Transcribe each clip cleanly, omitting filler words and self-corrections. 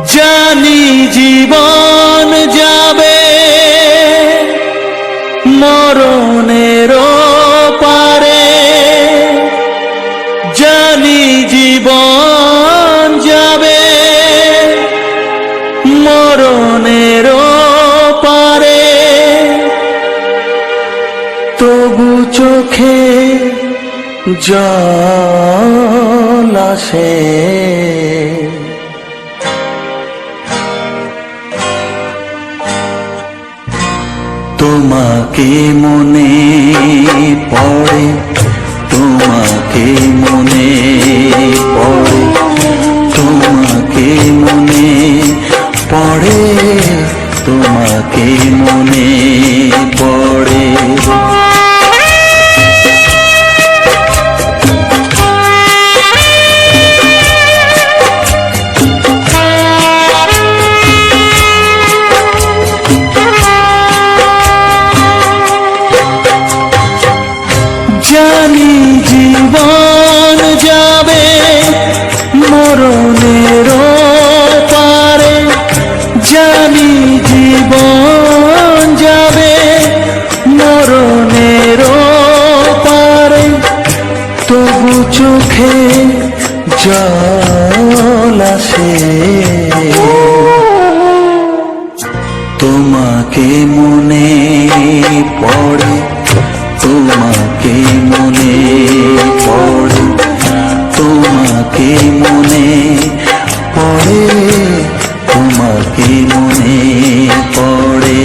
জানি জীবন যাবে মরণের পারে, জানি জীবন যাবে মরণের পারে, তবু চোখে জল আসে, তোমাকে মনে পড়ে, তোমাকে মনে পড়ে, তোমাকে মনে পড়ে, তোমাকে মনে পড়ে। জানি জীবন যাবে মরণের পারে, জানি জীবন যাবে মরণের পারে, তবু চোখে জল আসে, তোমাকে মনে পড়ে, তোমাকে মনে পড়ে, তোমাকে মনে পড়ে, তোমাকে মনে পড়ে।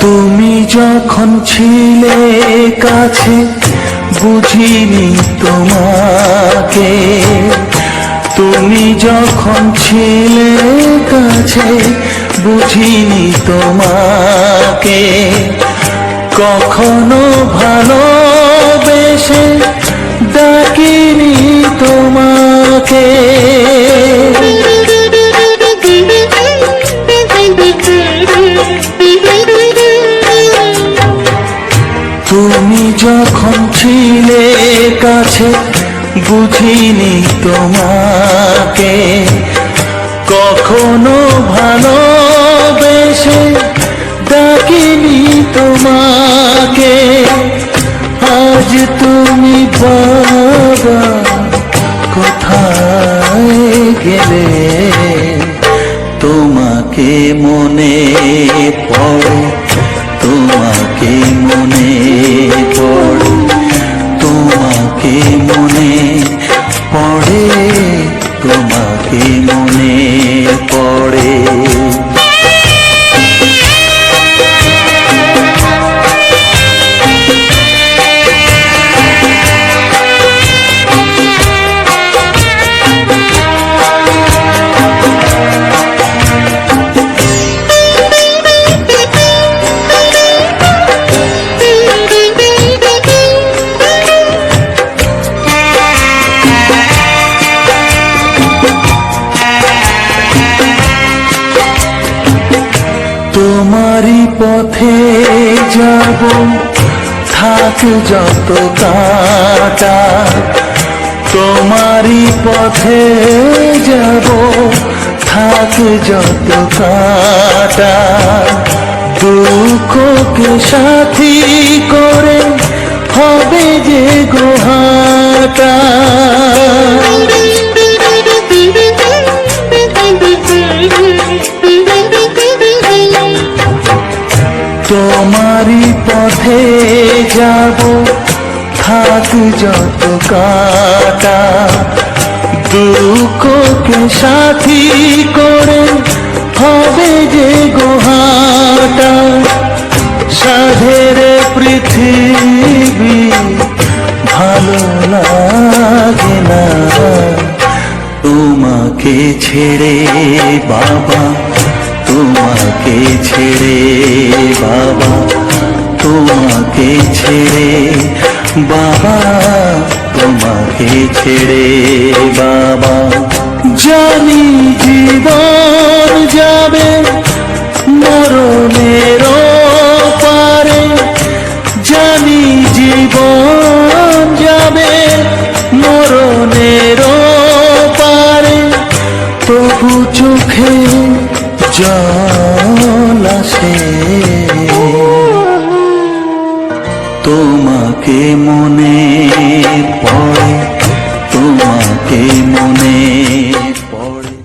তুমি যখন ছিলে কাছে বুঝিনি তোমাকে, তুমি যখন ছিলে কাছে বুঝিনি তোমাকে, কখনো ভালোবেসে ডাকিনি তোমাকে, তুমি যখন ছিলে কাছে বুঝিনি তোমাকে, কখনো ভালোবেসে ডাকিনি তোমাকে, আজ তুমি বাবা কোথায় গেলে, তোমাকে মনে পড়ে, তোমাকে মনে পড়ে, তোমাকে মনে পড়ে, তোমাকে মনে পড়ে। তোমারই পথে যাব থাক যত কাটা, তোমারই পথে যাব থাক যত কাটা, দুঃখকে সাথী করে হবে যে গোহাটা, তোমারই পথে যাব থাক যত কাটা, দুঃখকে সাথী করে হবে যে গোহাটা, সাধের পৃথিবী ভালো লাগে না, তোমাকে তোমাকে ছেড়ে বাবা, তোমাকে ছেড়ে বাবা, তোমাকে ছেড়ে বাবা, তোমাকে ছেড়ে বাবা। জানি জীবন যাবে মরণের পারে, জানি জীবন যাবে মরণের পারে, তবু চোখে জল আসে তোমাকে মনে পড়ে, তোমাকে মনে পড়ে।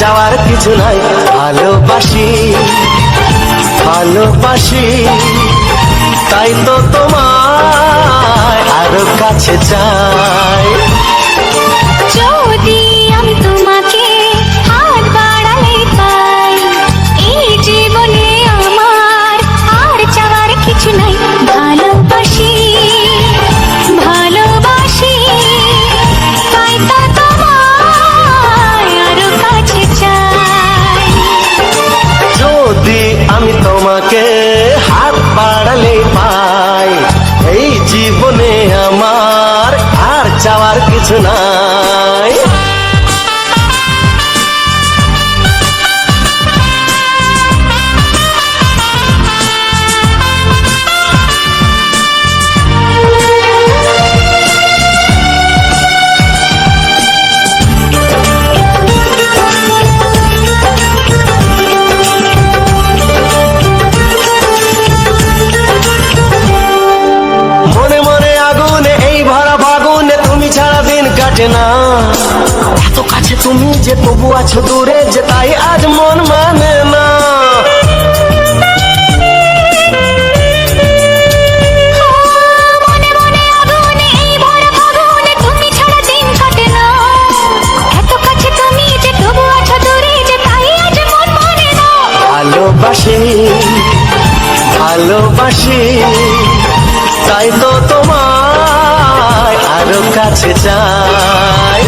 চাওয়ার কিছু নাই, ভালোবাসি ভালোবাসি, তাই তো তোমায় আরো কাছে চাই। যদি আমি তোমাকে হাত বাড়ালে পাই, এই জীবনে আমার আর চাওয়ার কিছু নাই। ভালোবাসি ভালোবাসি, তাই তো তোমায় আরো কাছে চাই। যদি আমি তোমাকে হাত বাড়ালে পাই, এই জীবনে আমার আর চাওয়ার কিছু নাই। না এত কাছে তুমি যে তবু আছো দূরে, যে তাই আজ মন মানে না। ভালোবাসি ভালোবাসি, তাই তো তোমায় আরো কাছে চাই।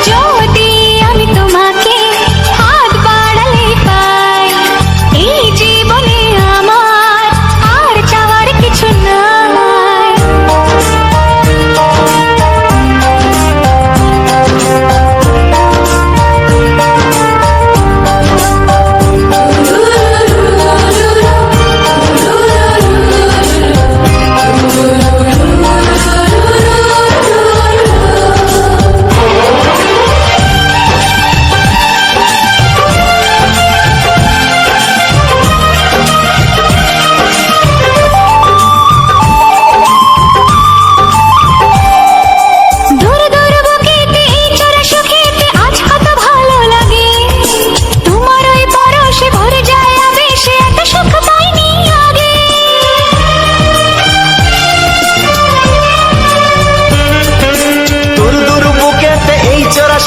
যদি আমি তোমাকে হাত বাড়ালে পাই, এই জীবনে আমার আর চাওয়ার কিছু নাই।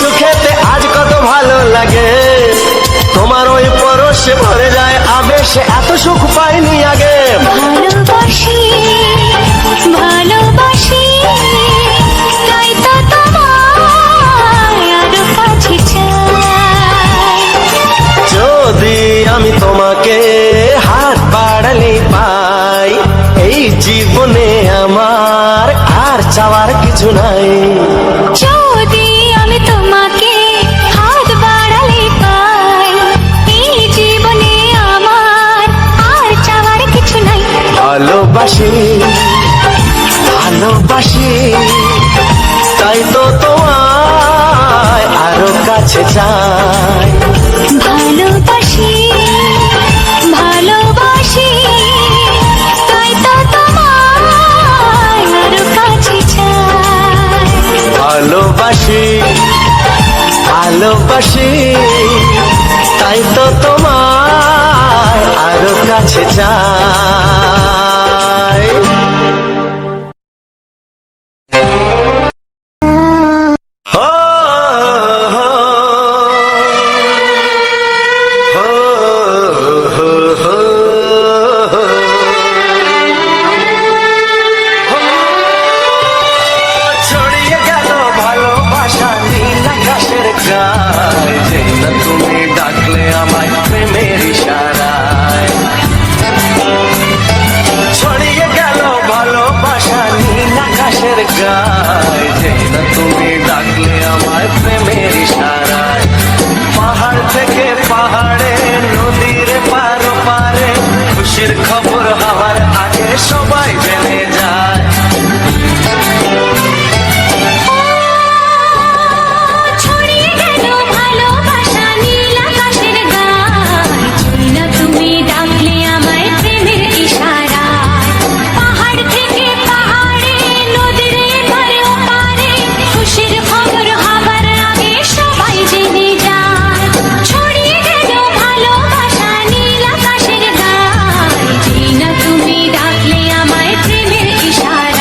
সুখেতে আজ কত ভালো লাগে, তোমার ওই পরশে ভরে যায় আবেশে, এত সুখ পাইনি আগে। ভালোবাসি ভালোবাসি, তাই তো তোমায় আরো কাছে চাই। যদি আমি তোমাকে হাত বাড়ালে পাই, এই জীবনে আমার আর চাওয়ার কিছু নাই। যদি আমি তোমাকে হাত বাড়ালে পাই, এই জীবনে আমার কাছে চাই। ভালোবাসি ভালোবাসি তাই তো তোমায় আরো কাছে চাই। ভালোবাসি ভালোবাসি তাই তো তোমায় আরো কাছে চাই। ও, হো, হো, হো, হো, ছড়িয়ে গেল ভালোবাসা নীল আকাশের গায়ে, যে না তুমি ডাকলে আমায় প্রেমের ইশারায়। ছড়িয়ে গেল ভালোবাসা নীল আকাশের গায়ে, যে না তুমি ডাকলে আমায় প্রেমের ইশারায়। পাহাড় থেকে পাহাড়ে নদীর পার পারে খুশির খবর হওয়ার আগে সবাই জেনে যায়। ছড়িয়ে গেল ভালোবাসা নীল আকাশের গায়ে, যে না তুমি ডাকলে আমায় প্রেমের ইশারায়। পাহাড় থেকে পাহাড়ে নদীর এপারে ওপারে খুশির খবর হবার আগে সবাই জেনে যায়। ছড়িয়ে গেল ভালোবাসা নীল আকাশের গায়ে, যে না তুমি ডাকলে আমায় প্রেমের ইশারায়।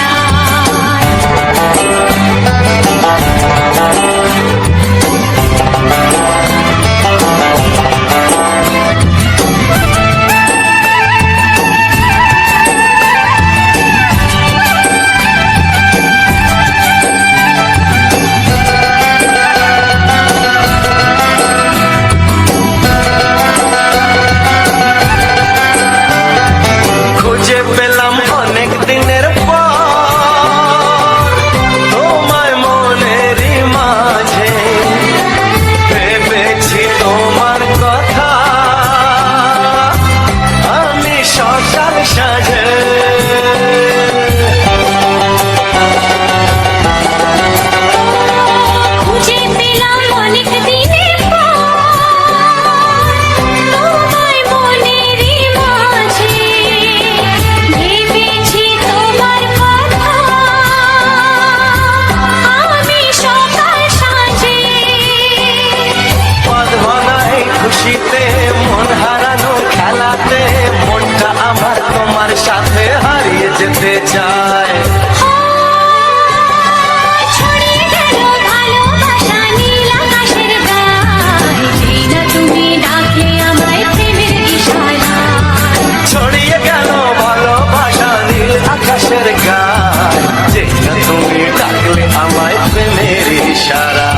খুঁজে পেলাম অনেক দিনের পর তোমায় মনেরই মাঝে, ভেবেছি তোমার কথা আমি সকাল সাজে। খুঁজে পেলাম অনেক দিনের পর তোমায় মনেরই মাঝে, ভেবেছি তোমার কথা আমি সকাল সাজে। পদভরা এই খুশিতে মন হারানোর খেলাতে মনটা আমার তোমার সাথে হারিয়ে যেতে চায়। ছড়িয়ে গেল ভালোবাসা নীল আকাশের গায়ে, যে না তুমি ডাকলে আমায় প্রেমের ইশারায়। ছড়িয়ে গেল ভালোবাসা নীল আকাশের গায়ে, যে না তুমি ডাকলে আমায় প্রেমের ইশারা।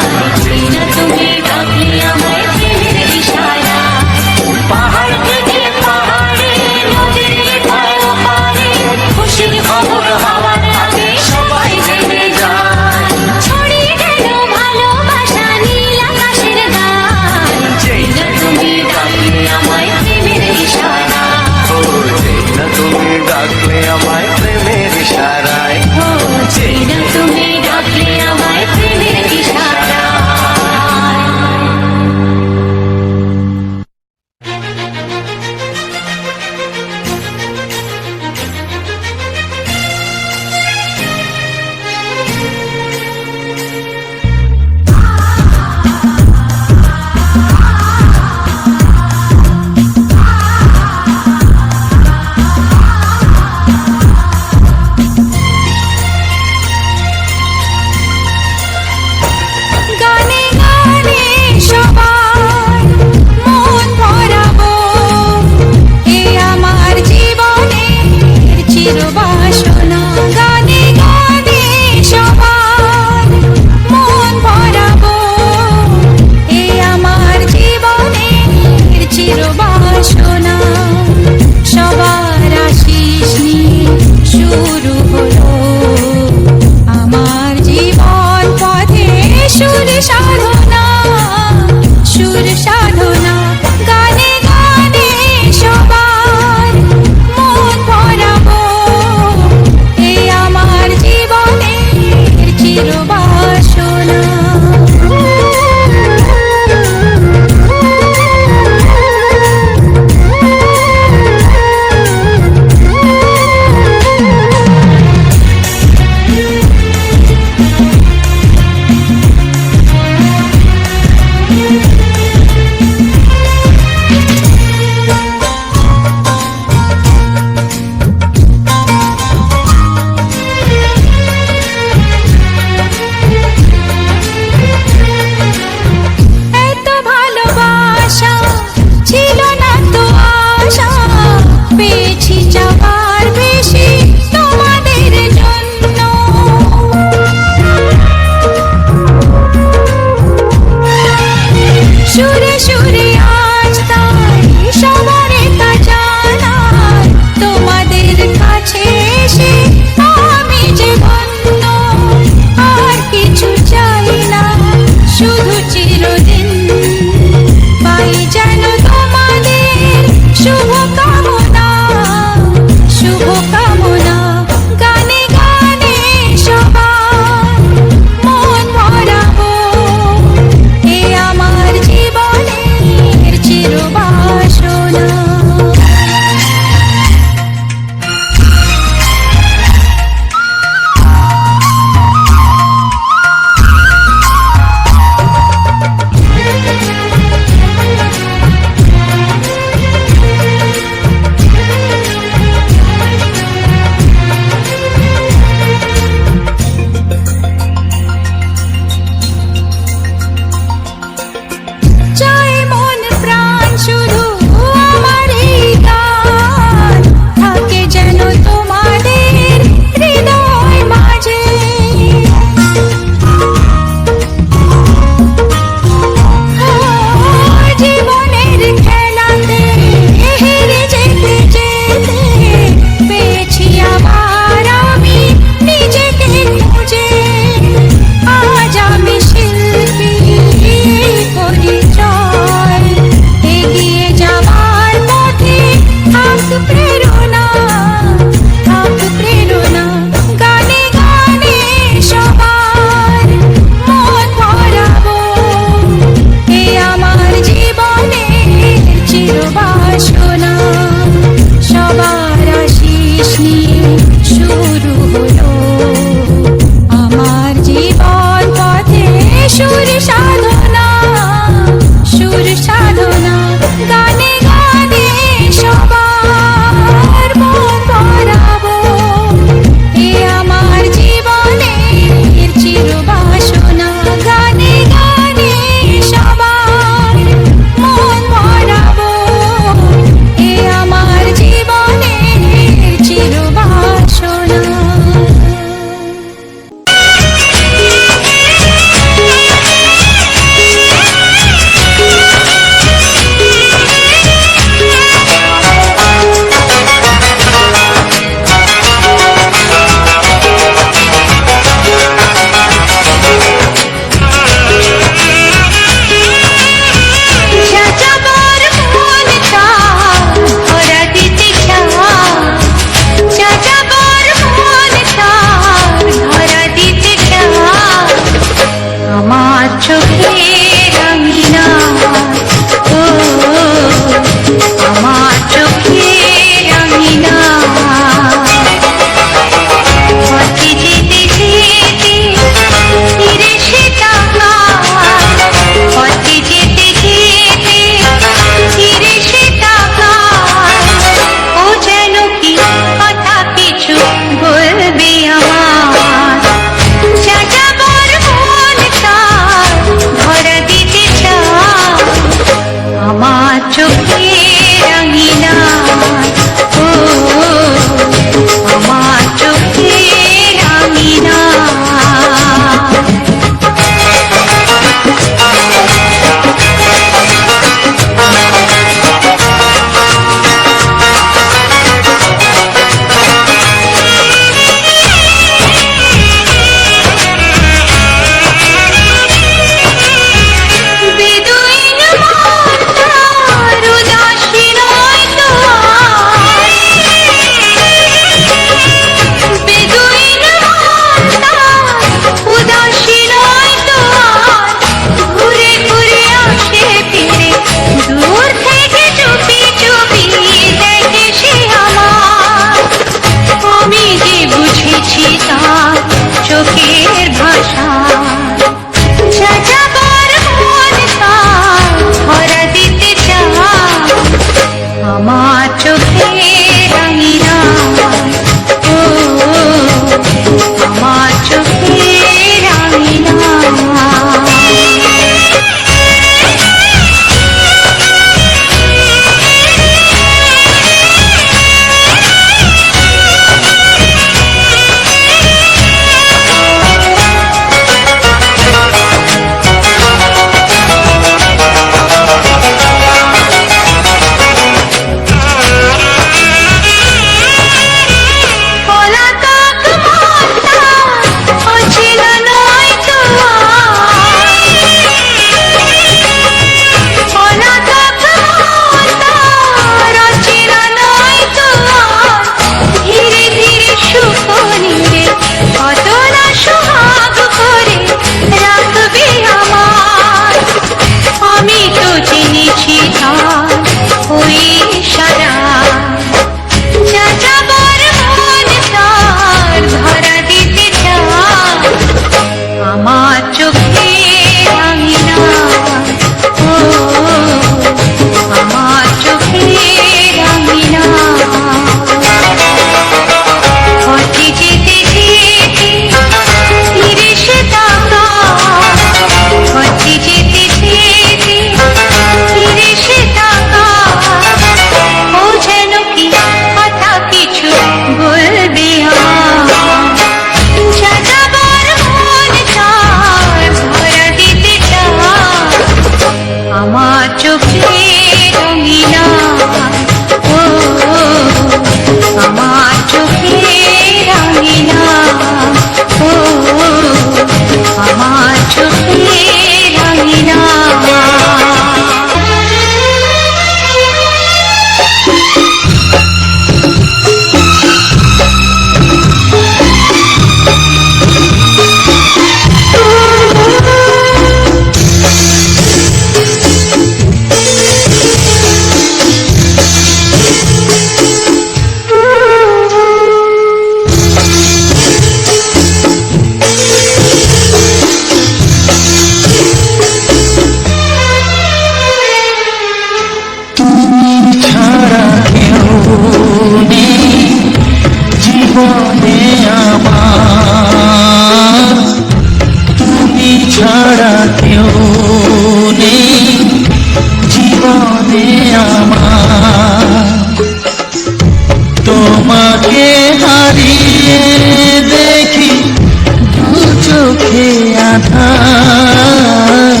আধার,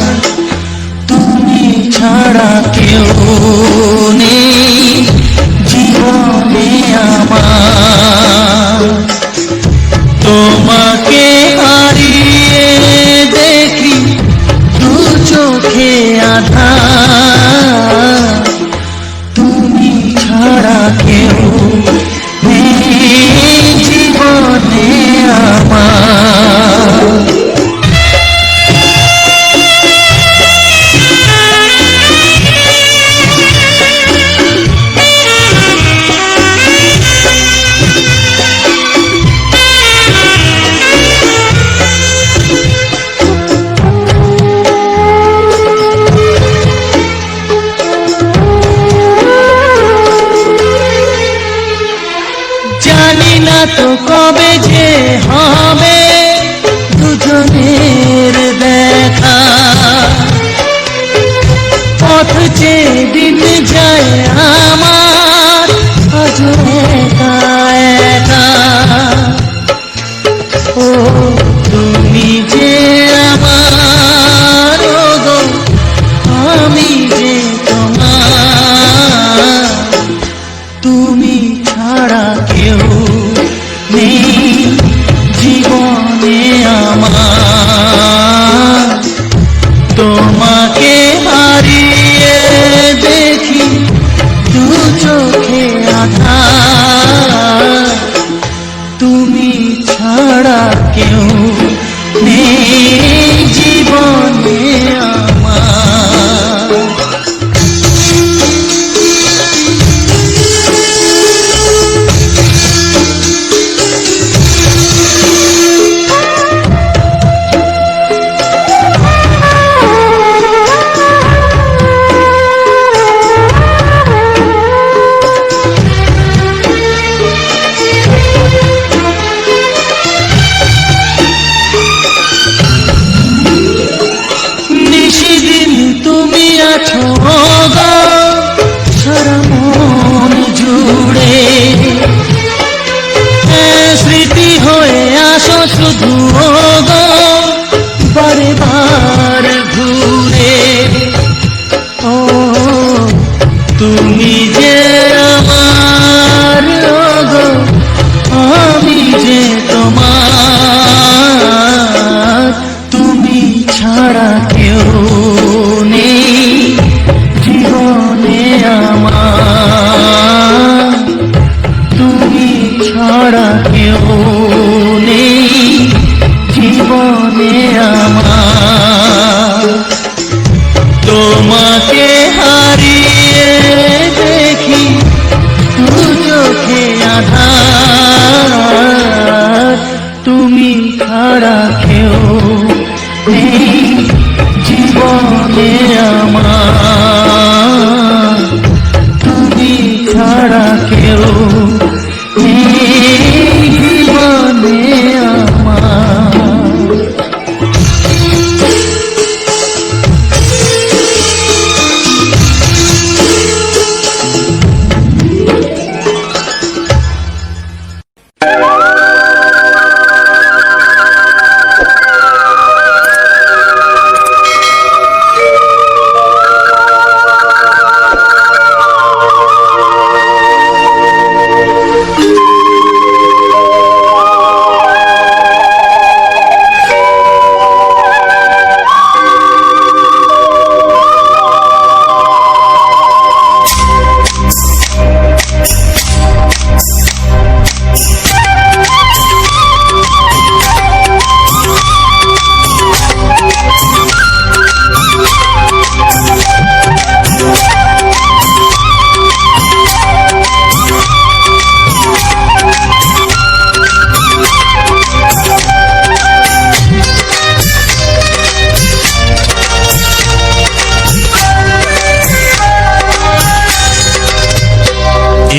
তুমি ছাড়া কেউ নেই জীবনে আমার। তোমাকে হারিয়ে দেখি দু চোখে আধার, তুমি ছাড়া কেউ নেই জীবনে আমার। জানি না তো কবে যে হবে দুজনের দেখা, পথ চেয়ে দিন যায় আমার আজ একা একা। ও তুমি যে আমার, ও গো আমি যে তোমার, তুমি ছাড়া কেউ নেই জীবনে আমার। তোমাকে হারিয়ে দেখি দু চোখে আধার, তুমি ছাড়া কেউ নেই জীবনে আমার। নিশিদিন তুমি আছো গো সারা মন জুড়ে, স্মৃতি হয়ে আসো শুধু গো বারে বার ঘুরে। ও তুমি যে আমার, ও গো আমি যে তোমার, তুমি ছাড়া কেউ নেই জীবনে আমার। তুমি ছাড়া কেউ নেই জীবনে আমার। তোমাকে হারিয়ে দেখি দু চোখে আধার, তুমি ছাড়া কেউ নেই জীবনে আমার। তুমি ছাড়া কেউ নেই জীবনে আমার।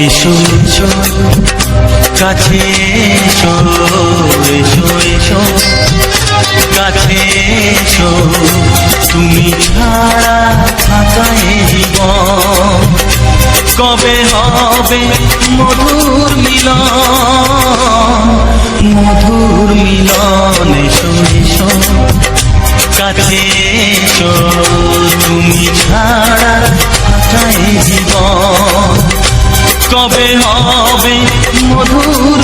এসো এসো কাছে এসো, এসো এসো কাছে এসো, তুমি ছাড়া থাকা এই জীবন কবে হবে মধুর মিলন, মধুর মিলন। এসো এসো কাছে এসো তুমি ছাড়া ফাঁকাই জীবন কবে হবে মধুর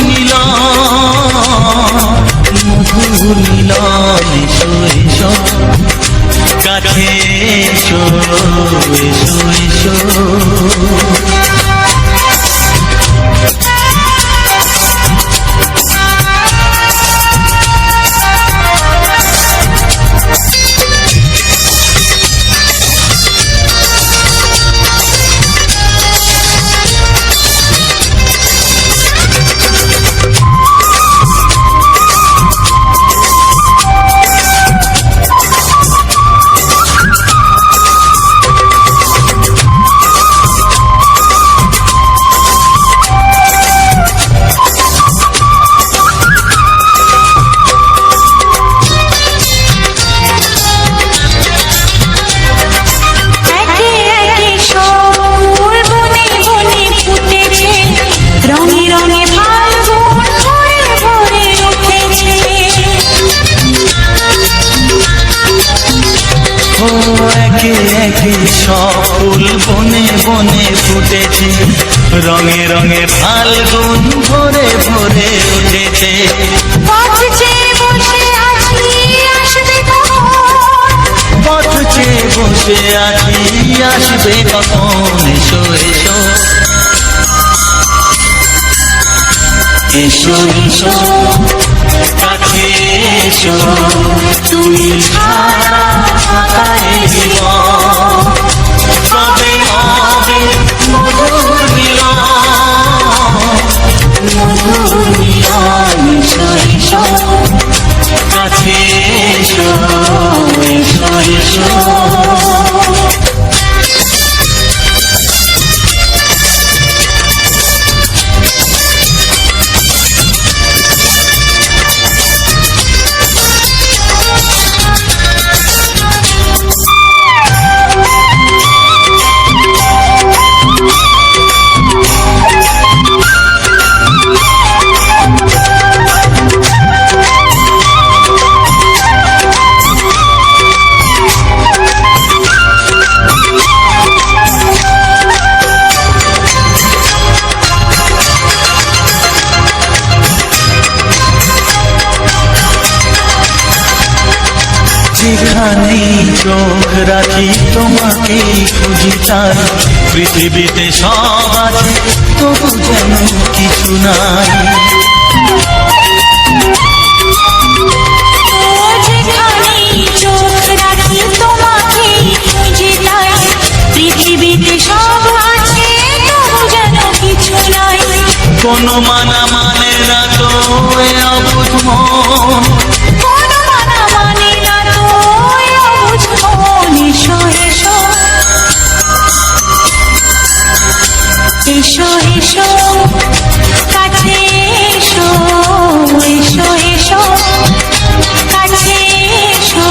মিলন এসো এসো কাছে এসো এসো এসো একে একে সব ফুল বনে বনে ফুটেছে, রঙে রঙে ফাল্গুন ভরে ভরে উঠেছে। ও একে একে সব ফুল বনে বনে ফুটেছে, রঙে রঙে ফাল্গুন ভরে ভরে উঠেছে। পথ চেয়ে বসে আছি আসবে কখন, পথ চেয়ে বসে আছি আসবে কখন, এসো এসো এসো এসো কাছে এসো তুমি ছাড়া ফাঁকাই জীবন কবে হবে মধুর মিলন এসো এসো কাছে এসো এসো এসো যেখানেই চোখ রাখি তোমাকেই খুঁজি তাই, পৃথিবীতে সব আছে তবু যেন কিছু নাই। ও যেখানেই চোখ রাখি তোমাকেই খুঁজি তাই, পৃথিবীতে সব আছে তবু যেন কিছু নাই। কোনো মানা মানে না তো এ অবুঝ মন, কোনো মানা মানে না তো এ অবুঝ মন, এসো এসো এসো এসো কাছে এসো এসো এসো কাছে এসো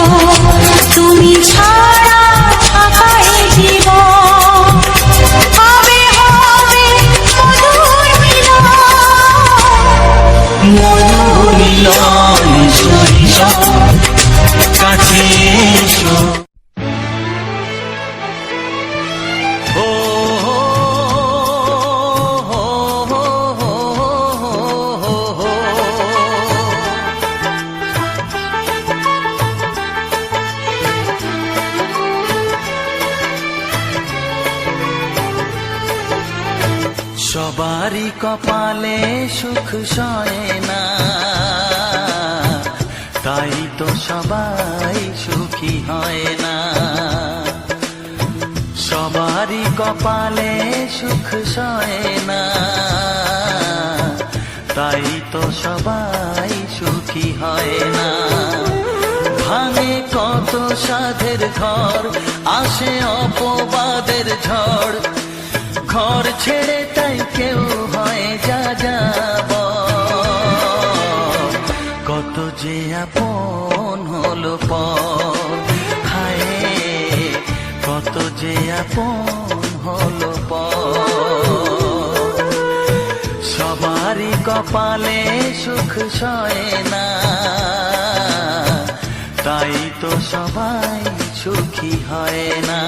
তুমি ছাড়া ফাঁকাই জীবন কবে হবে মধুর মিলন এসো এসো কাছে এসো। ও সবারই কপালে সুখ সয় না, তাই তো সবাই সুখী হয় না। সবারই কপালে সুখ সয় না, তাই তো সবাই সুখী হয় না। ভাঙে কত সাধের ঘর, আসে অপবাদের ঝড়, ঘর ছেড়ে তাই কেউ হয় যা যাব। কত যে আপন হলো পর, হায় কত যে আপন হলো পর। সবারই কপালে সুখ সয় না, তাই তো সবাই সুখী হয় না।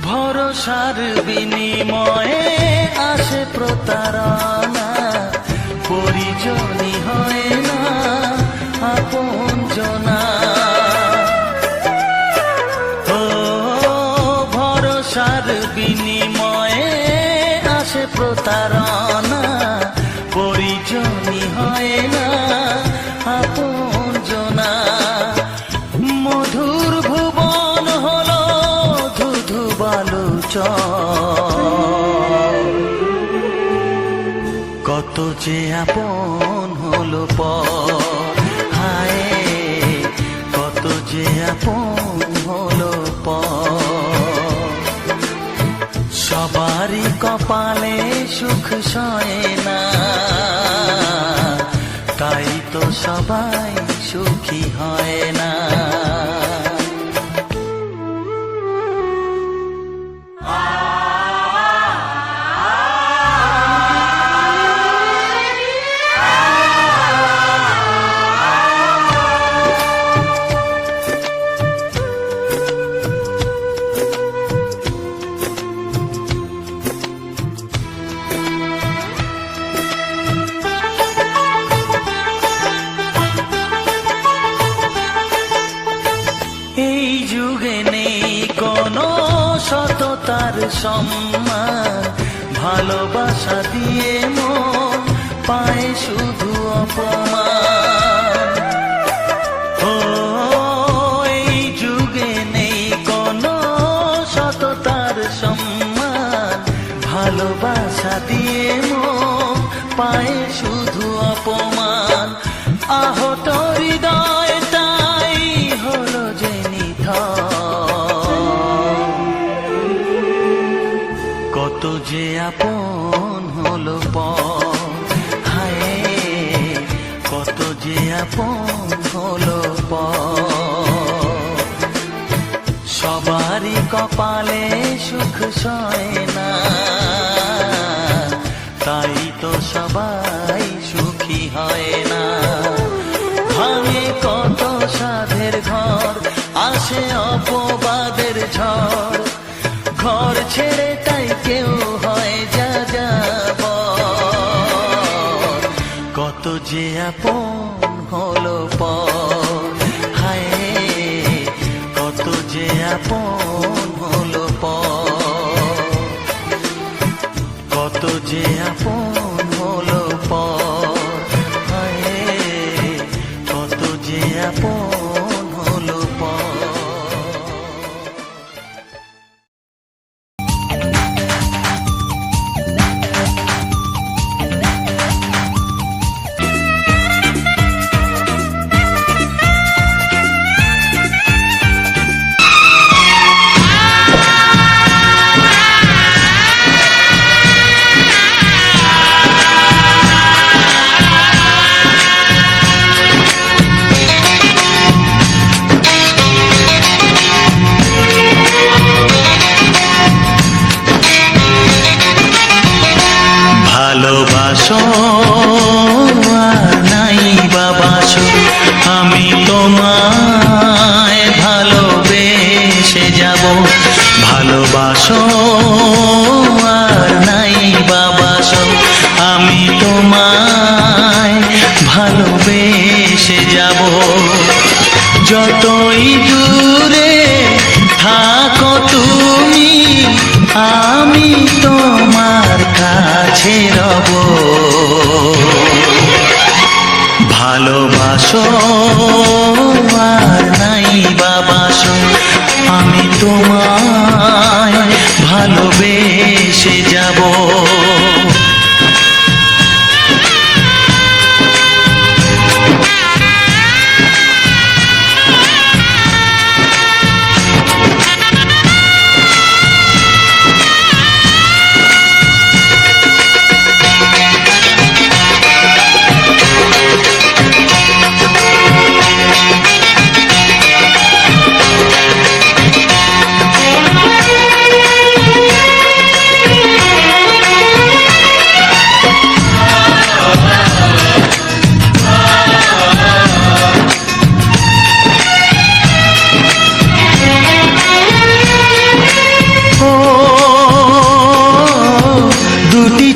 ভরসার বিনিময়ে আসে প্রতারণা, পরিজনই হয় না আপনজনা। ও ভরসার বিনিময়ে আসে প্রতারণা, পরিজনই হয় না আপনজনা। মধুর ভুবন হলো ধুধু বালুচর, কত যে আপন হলো পর, হায় কত যে আপন হলো পর। সবারই কপালে সুখ সয় না, তাই তো সবাই সুখী হয় না। এই যুগে নেই কোনো সততার সম্মান, ভালোবাসা দিয়ে মন পায় শুধু অপমান। ও এই যুগে নেই কোনো সততার সম্মান, ভালোবাসা দিয়ে মন পায় শুধু অপমান। আহত হৃদয়টাই হলো যে কত যে আপন হলো পর, হায় কত যে আপন হলো পর। সবারই কপালে সুখ সয় না, তাই তো সবাই সুখী হয় না। ভাঙে কত সাধের ঘর, আসে অপবাদের ঝড়, ঘর ছেড়ে তাই কেউ হয় যাযাবর। কত যে আপন হলো পর, হায় কত যে আপন হলো পর, কত যে আপন হলো পর, হায় কত যে আপন হলো পর। ভালোবাসো আর নাই বাবাসো, আমি তোমায় ভালোবেসে যাব। ভালোবাসো আর নাই বাবাসো, আমি তোমায় ভালোবেসে যাব। যতই দূরে থাকো তুমি, আমি তোমার কাছে রব। ভালোবাসো আর নাই বাবাসো, আমি তোমায় ভালোবেসে যাব।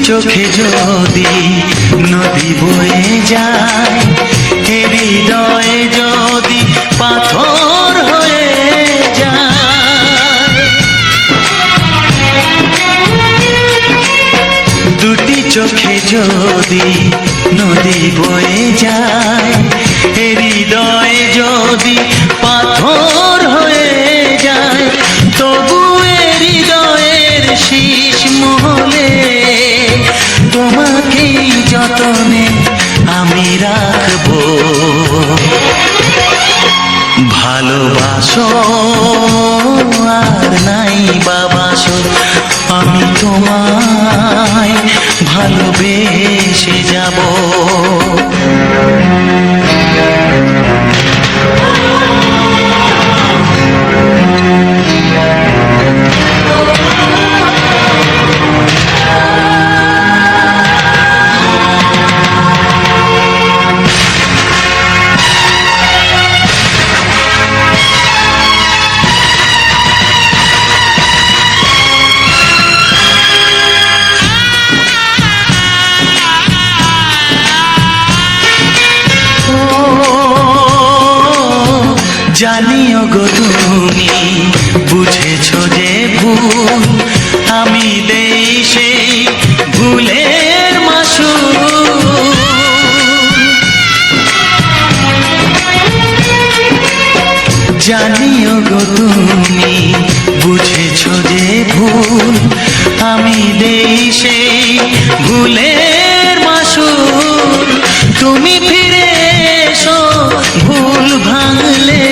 চোখে যদি নদী বয়ে যায়, হৃদয়ে যদি পাথর হয়ে যায়, দুটি চোখে যদি নদী বয়ে যায়, হৃদয়ে যদি পাথর হয়ে যায়, তবু হৃদয়ের শীষ মহলে তোমাকেই যতনে আমি রাখবো। ভালোবাসো আর নাই বাবাসো, আমি তোমায় ভালোবেসে যাব। জানিও গো তুমি বুঝেছো যে ভুল, আমি দেই সেই ভুলের মাসুল। জানিও গো তুমি বুঝেছো যে ভুল, আমি দেই সেই ভুলের মাসুল। তুমি ফিরে এসো ভুল ভাঙলে,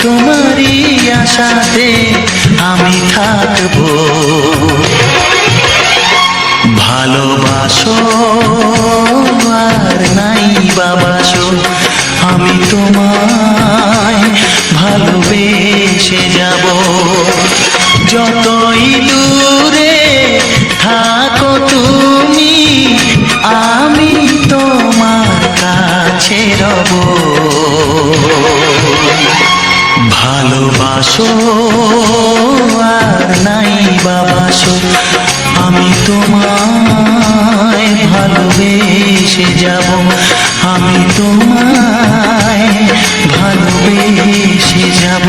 তোমারই আশাতে আমি থাকবো। ভালোবাসো আর নাই বাবাসো, আমি তোমায় ভালোবেসে যাব। যতই দূরে থাকো তুমি, আমি তোমার কাছে রব। ভালোবাসো আর নাই বাবাসো, আমি তোমায় ভালোবেসে যাব। আমি তোমায় ভালোবেসে যাব।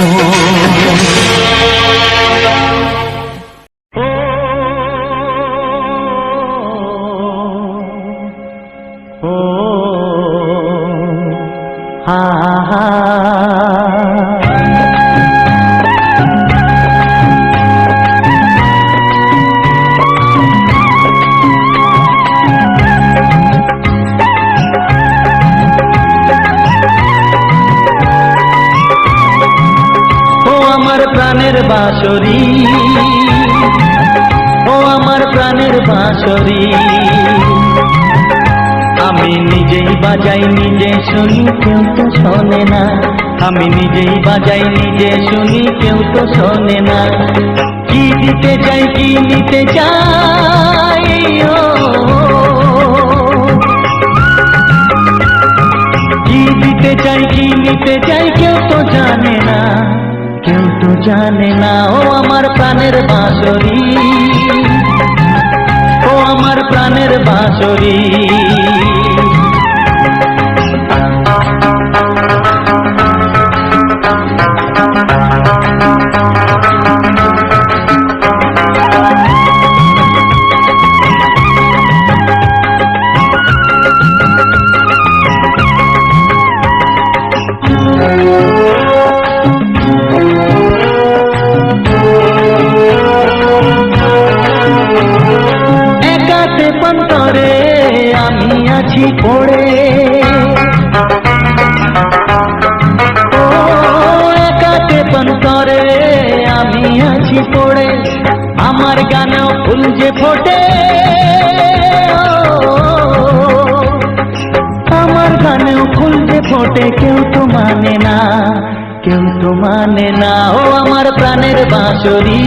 বাঁশরি, ও আমার প্রাণের বাঁশরি, আমি নিজেই বাজাই নিজে শুনি, কেউ তো শোনে না। আমি নিজেই বাজাই নিজে শুনি, কেউ তো শোনে না। কি দিতে চাই কি নিতে চাই, কি দিতে চাই কি নিতে চাই, কেউ তো জানে না, কেউ তো জানে না। ও আমার প্রাণের বাঁশরি, ও আমার প্রাণের বাঁশরি। পড়ে ও একাতে পন্তরে আমি আছি পড়ে, আমার গানেও ফুল যে ফোটে, আমার গানেও ফুল যে ফোটে, কেউ তো মানে না, কেউ তো মানে না। ও আমার প্রাণের বাঁশরি,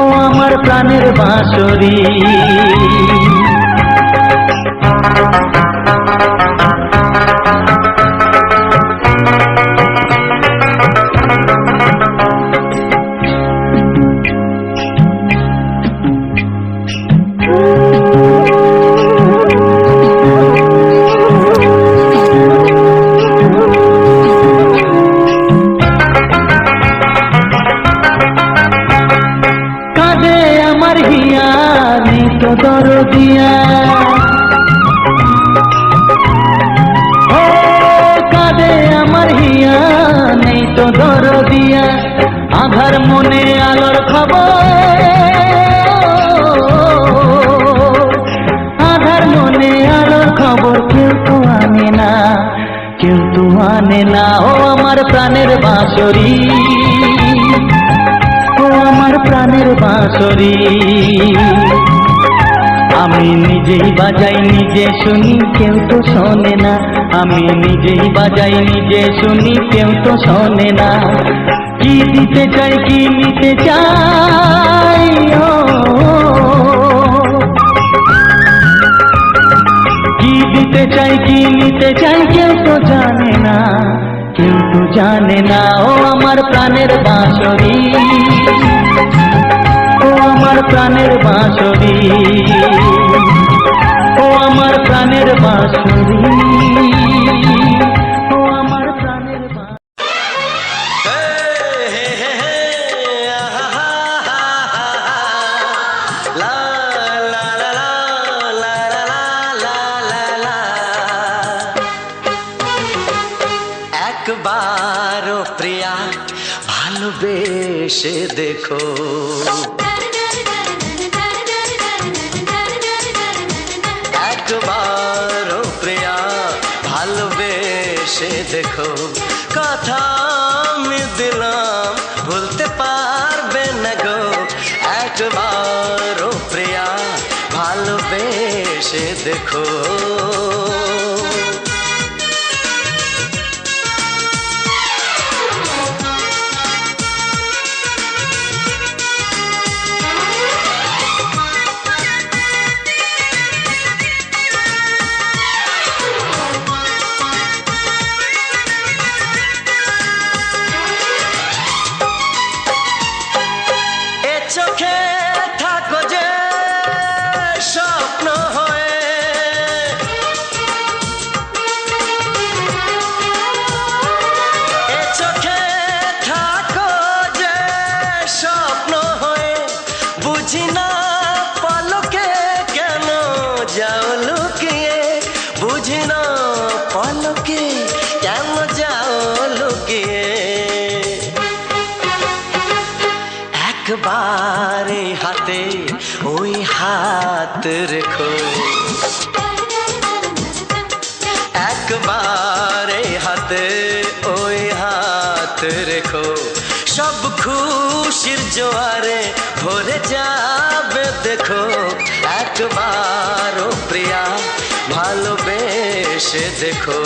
ও আমার প্রাণের বাঁশরি। আমার হিয়া নেই তো দরদিয়া, ও কাঁদে আমার হিয়া নেই তো দরদিয়া, আধার মনে আলোর খবর, আধার মনে আলোর খবর কেউ তো আনে না, কেউ তো আনে না। ও আমার প্রাণের বাঁশরি, ও আমার প্রাণের বাঁশরি, আমি নিজেই বাজাই নিজে শুনি কেউ তো শোনে না, আমি নিজেই বাজাই নিজে শুনি কেউ তো শোনে না। কি দিতে চাই কি নিতে চাই, ও কি দিতে চাই কি নিতে চাই কেউ তো জানে না, কেউ তো জানে না। ও আমার প্রাণের বাঁশরি, ও আমার প্রাণের বাঁশরি, ও আমার প্রাণের বাঁশরি, ও আমার প্রাণের একবারও প্রিয়া ভালোবেসে দেখো, একবারও প্রিয়া ভালোবেসে দেখো, কথা আমি দিলাম ভুলতে পারবে না গো, একবারও প্রিয়া ভালোবেসে দেখো। চোখে থাকো যে স্বপ্ন হয়ে, এ চোখে থাকো যে স্বপ্ন হয়ে, বুঝি না পলকে কেন যাও লুকিয়ে, বুঝি না পলকে কেন যাও লুকিয়ে। একবারে হাতে ওই হাত রেখো, একবারে হাতে ওই হাত রেখো, সব খুশির জোয়ারে ভরে যাবে দেখো, একবারও প্রিয়া ভালোবেসে দেখো।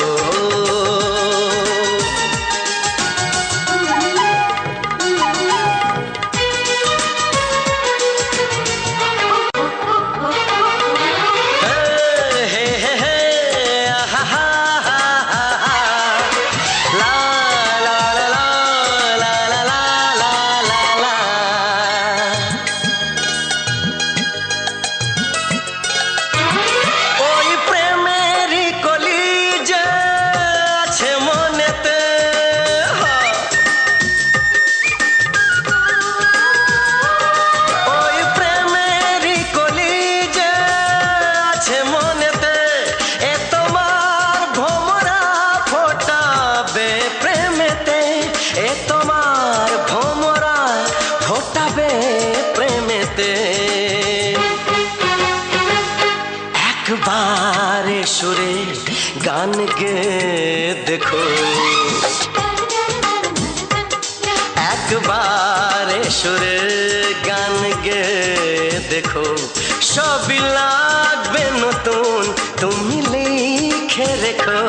একবারে সুরে গান গে দেখো, একবারে সুরে গান গে দেখো, সবই লাগবে নতুন তুমি লিখে রেখো,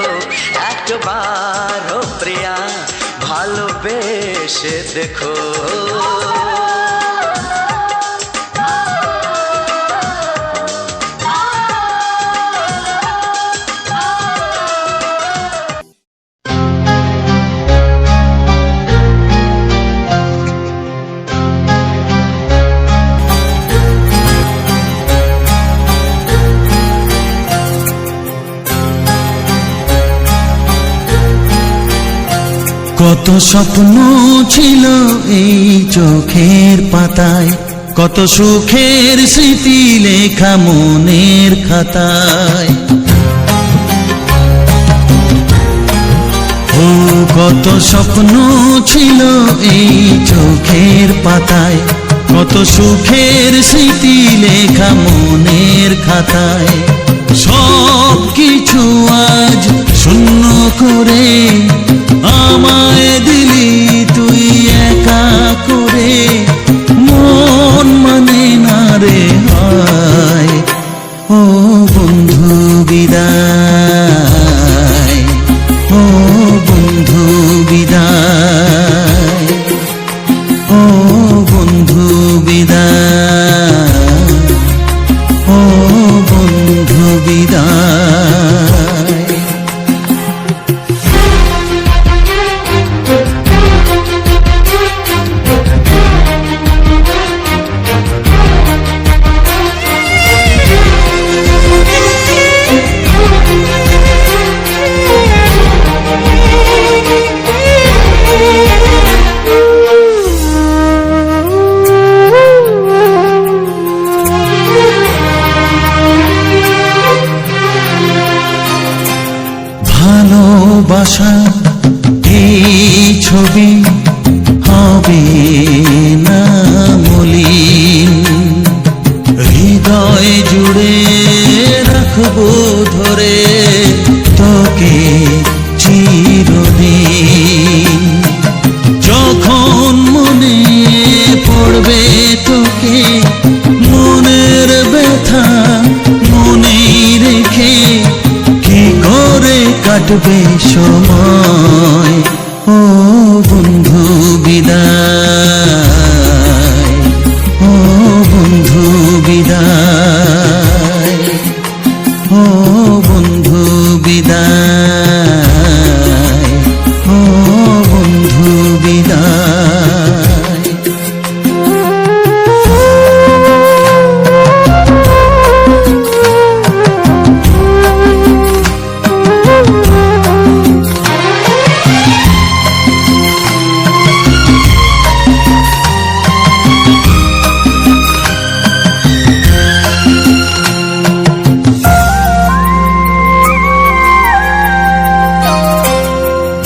একবারও প্রিয়া ভালোবেসে দেখো। কত স্বপ্ন ছিল এই চোখের পাতায়, কত সুখের স্মৃতি লেখা মনের খাতায়। ও কত স্বপ্ন ছিল এই চোখের পাতায়, কত সুখের স্মৃতি লেখা মনের খাতায়। সব কিছু আজ শূন্য করে আমায় দিলি তুই একা করে, মন মানে না রে হায়। ও বন্ধু বিদায়, ও বন্ধু বিদায়, ও বন্ধু বিদায়, ও বন্ধু বিদায়। ভালোবাসা এই ছবি হবে না মলিন, হৃদয় জুড়ে রাখবো ধরে তোকে চিরদিন। যখন মনে পড়বে তোকে মনের ব্যথা মনেই রেখে, কি করে কাটবে সময়। ও বন্ধু বিদায়, ও বন্ধু বিদায়, ও বন্ধু বিদায়, ও বন্ধু বিদায়।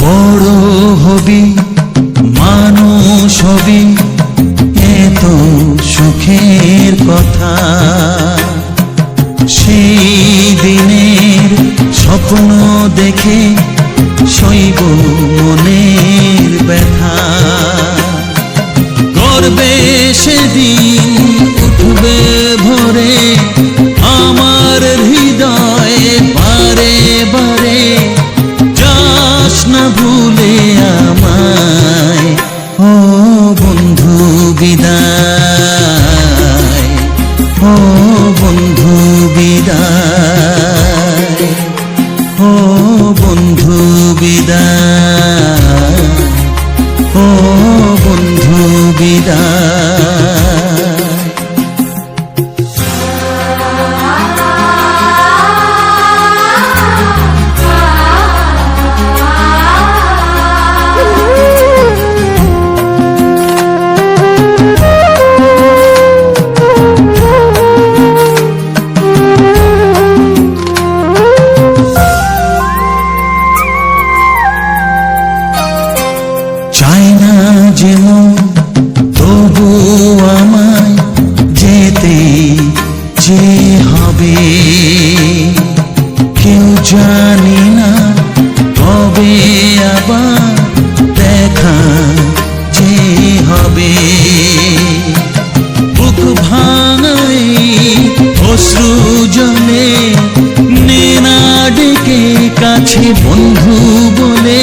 বড় হবি মানুষ হবি এত সুখের কথা, সেই দিনের স্বপ্ন দেখে সইব মনের ব্যথা। গর্বে সেদিন উঠবে ভরে আমার হৃদয়ে বারে বারে, যাস না ভুলে আমায়। ও বন্ধু বিদায়, ও বন্ধু বিদায়, ও বন্ধু বিদায়, ও বন্ধু বিদায়। চাই না যেমন তবু আমায় যেতে যে হবে, কেউ জানি না কবে আবার দেখা যে হবে। বুক ভাঙাই অশ্রু জলে নে না ডেকে কাছে বন্ধু বলে,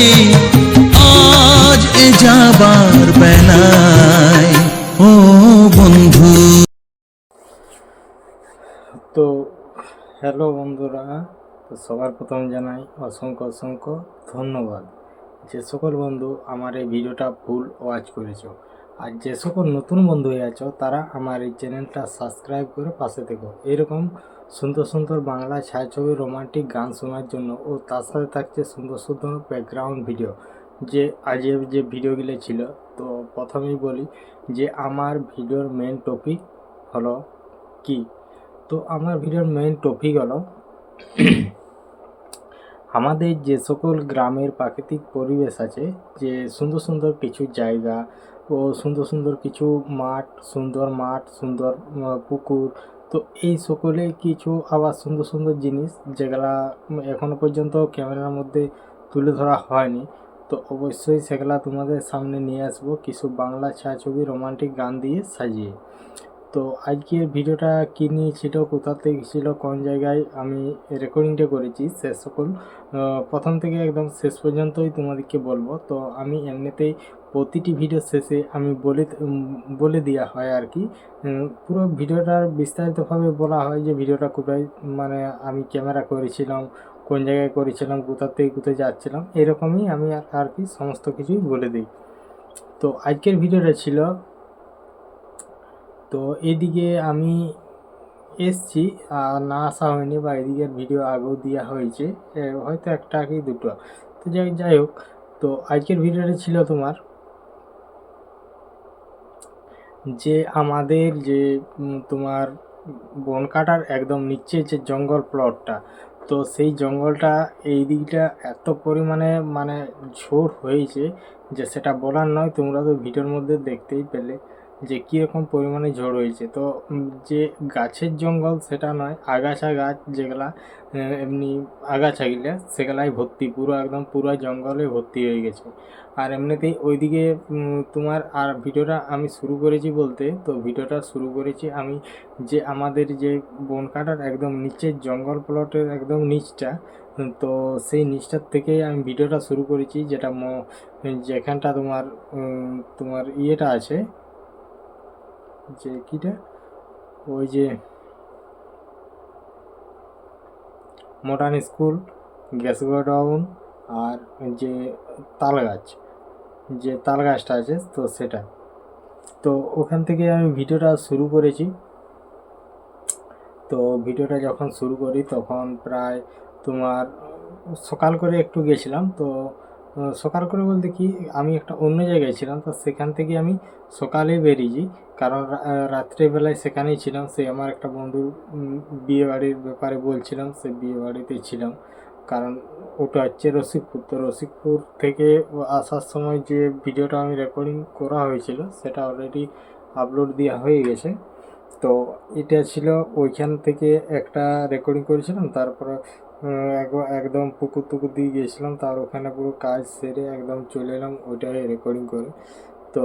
আজ এ যাবার বেলায়। ও বন্ধু। তো হ্যালো বন্ধুরা, তো সবার প্রথম জানাই অসংখ্য অসংখ্য ধন্যবাদ যে সকল বন্ধু আমার এই ভিডিওটা ফুল ওয়াচ করেছো। আর যে সকল নতুন বন্ধু হয়ে আছো তারা আমার এই চ্যানেলটা সাবস্ক্রাইব করে পাশে থেকো এরকম সুন্দর সুন্দর বাংলা ছায়াছবি রোমান্টিক গান শোনার জন্য। ও তার সাথে থাকছে সুন্দর সুন্দর ব্যাকগ্রাউন্ড ভিডিও। যে আজের যে ভিডিওগুলো ছিল, তো প্রথমেই বলি যে আমার ভিডিওর মেন টপিক হলো কি। তো আমার ভিডিওর মেন টপিক হলো আমাদের যে সকল গ্রামের প্রাকৃতিক পরিবেশ আছে, যে সুন্দর সুন্দর কিছু জায়গা ও সুন্দর সুন্দর কিছু মাঠ, সুন্দর পুকুর, তো এই সকলে কিছু আবার সুন্দর সুন্দর জিনিস যেগুলা এখনো পর্যন্ত ক্যামেরার মধ্যে তুলে ধরা হয়নি। তো অবশ্যই সেগুলা তোমাদের সামনে নিয়ে আসবো কিছু বাংলা ছায়াছবি রোমান্টিক গান দিয়ে সাজিয়ে। তো আজকের ভিডিওটা কী নিয়ে ছিল, কোথা থেকে ছিল, কোন জায়গায় আমি রেকর্ডিংটা করেছি, সে সকল প্রথম থেকে একদম শেষ পর্যন্তই তোমাদেরকে বলবো। তো আমি এমনিতেই প্রতিটি ভিডিও শেষে আমি বলে দেওয়া হয় আর কি, পুরো ভিডিওটার বিস্তারিতভাবে বলা হয় যে ভিডিওটা কোথায়, মানে আমি ক্যামেরা করেছিলাম, কোন জায়গায় করেছিলাম, কোথা থেকে কোথায় যাচ্ছিলাম, এরকমই আমি আর কি সমস্ত কিছুই বলে দিই। তো আজকের ভিডিওটা ছিল, তো এদিকে আমি এসছি, আর না আসা হয়নি, বা এদিকের ভিডিও আগেও দেওয়া হয়েছে, হয়তো একটা কি দুটো। তো যাই হোক, তো আজকের ভিডিওটা ছিল তোমার যে আমাদের যে তোমার বনকাটার একদম নিচে যে জঙ্গল প্লটটা, তো সেই জঙ্গলটা এই দিকটা এত পরিমাণে মানে ঝোড় হয়েছে যে সেটা বলার নয়। তোমরা তো ভিডিওর মধ্যে দেখতেই পেলে যে কীরকম পরিমাণে ঝড় হয়েছে। তো যে গাছের জঙ্গল সেটা নয়, আগাছা গাছ যেগুলা এমনি আগাছাগুলা সেগুলাই ভর্তি, পুরো একদম পুরো জঙ্গলে ভর্তি হয়ে গেছে। আর এমনিতেই ওইদিকে তোমার আর ভিডিওটা আমি শুরু করেছি বলতে, তো ভিডিওটা শুরু করেছি আমি যে আমাদের যে বনকাটার একদম নিচের জঙ্গল প্লটের একদম নিচটা, তো সেই নিচটার থেকেই আমি ভিডিওটা শুরু করেছি, যেটা যেখানটা তোমার ইয়েটা আছে, যে কিটা, ওই যে মডার্ন স্কুল, গ্যাস গোডাউন, আর যে তাল গাছটা আছে, তো সেটা, তো ওখান থেকে আমি ভিডিওটা শুরু করেছি। তো ভিডিওটা যখন শুরু করি তখন প্রায় তোমার সকাল করে একটু গেছিলাম। তো সকাল করে বলতে কি, আমি একটা অন্য জায়গায় ছিলাম, তো সেখান থেকে আমি সকালে বেরিয়েছি, কারণ রাত্রেবেলায় সেখানেই ছিলাম। সে আমার একটা বন্ধুর বিয়ে বাড়ির ব্যাপারে বলছিলাম, সে বিয়ে বাড়িতে ছিলাম, কারণ ওটা হচ্ছে রসিকপুর। তো রসিকপুর থেকে আসার সময় যে ভিডিওটা আমি রেকর্ডিং করা হয়েছিল সেটা অলরেডি আপলোড দেওয়া হয়ে গেছে। তো এটা ছিল ওইখান থেকে একটা রেকর্ডিং করেছিলাম, তারপরে একদম পুকুর টুকুর দিয়ে গিয়েছিলাম, তার ওখানে পুরো কাজ সেরে একদম চলে এলাম ওইটাই রেকর্ডিং করে। তো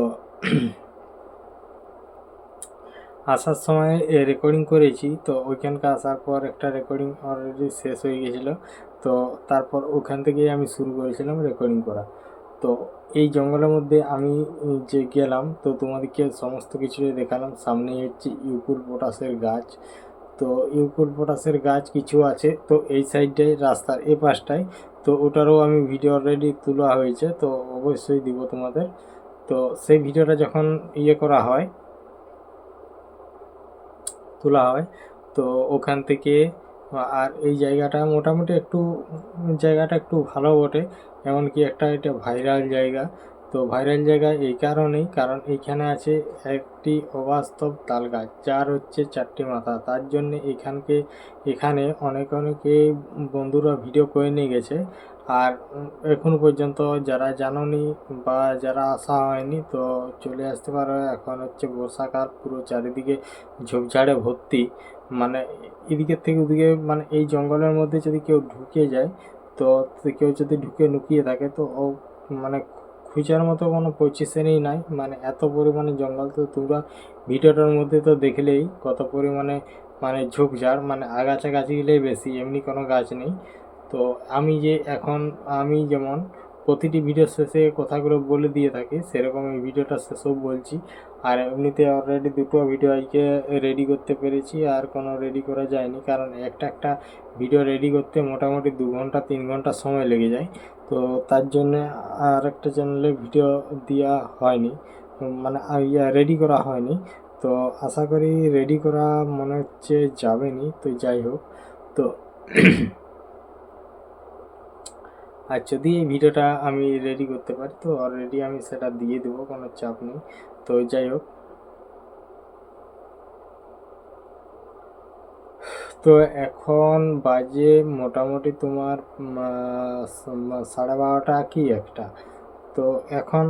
আসার সময় রেকর্ডিং করেছি, তো ওইখানকে আসার পর একটা রেকর্ডিং অলরেডি শেষ হয়ে গেছিলো। তো তারপর ওখান থেকেই আমি শুরু করেছিলাম রেকর্ডিং করা। তো এই জঙ্গলের মধ্যে আমি যে গেলাম, তো তোমাদেরকে সমস্ত কিছুই দেখালাম। সামনেই হচ্ছে ইউক্যালিপটাসের গাছ, তো ইউক্যালিপটাসের গাছ কিছু আছে তো এই সাইডটায়, রাস্তার এই পাশটায়, তো ওটারও আমি ভিডিও অলরেডি তোলা হয়েছে, তো অবশ্যই দিব তোমাদের। তো সেই ভিডিওটা যখন তোলা হয়, তো ওখান থেকে আর এই জায়গাটা মোটামুটি একটু ভালো বটে, এমনকি এটা ভাইরাল জায়গা। তো ভাইরাল জায়গা এই কারণেই, কারণ এইখানে আছে একটি অবাস্তব তাল গাছ, যার হচ্ছে 4টি মাথা। তার জন্য এখানে অনেকে বন্ধুরা ভিডিও করে নিয়ে গেছে। আর এখনো পর্যন্ত যারা জানোনি বা যারা আসা হয়নি, তো চলে আসতে পারো। এখন হচ্ছে বর্ষাকাল, পুরো চারিদিকে ঝোপঝাড়ে ভর্তি, মানে এদিকের থেকে ওদিকে, মানে এই জঙ্গলের মধ্যে যদি কেউ ঢুকে যায়, তো কেউ যদি ঢুকে লুকিয়ে থাকে, তো ও মানে খুঁজার মতো কোনো পজিশনই নাই, মানে এত পরিমাণে জঙ্গল। তো তোমরা ভিডিওটার মধ্যে তো দেখলেই কত পরিমাণে মানে ঝোপঝাড়, মানে আগাছা গাছগুলোই বেশি, এমনি কোনো গাছ নেই। তো আমি যেমন প্রতিটি ভিডিও শেষে কথাগুলো বলে দিয়ে থাকি, সেরকম এই ভিডিওটা শেষেও বলছি। আর এমনিতে অলরেডি 2টো ভিডিও আজকে রেডি করতে পেরেছি, আর কোনো রেডি করা যায়নি, কারণ একটা ভিডিও রেডি করতে মোটামুটি 2 ঘন্টা 3 ঘন্টা সময় লেগে যায়। তো তার জন্যে আর একটা চ্যানেলে ভিডিও দেওয়া হয়নি, মানে রেডি করা হয়নি। তো আশা করি রেডি করা মনে হচ্ছে যাবেনি। তো যাই হোক, তো আর যদি এই ভিডিওটা আমি রেডি করতে পারি তো অলরেডি আমি সেটা দিয়ে দেবো, কোনো চাপ নেই। তো যাই হোক, তো এখন বাজে মোটামুটি তোমার 12:30 কি একটা। তো এখন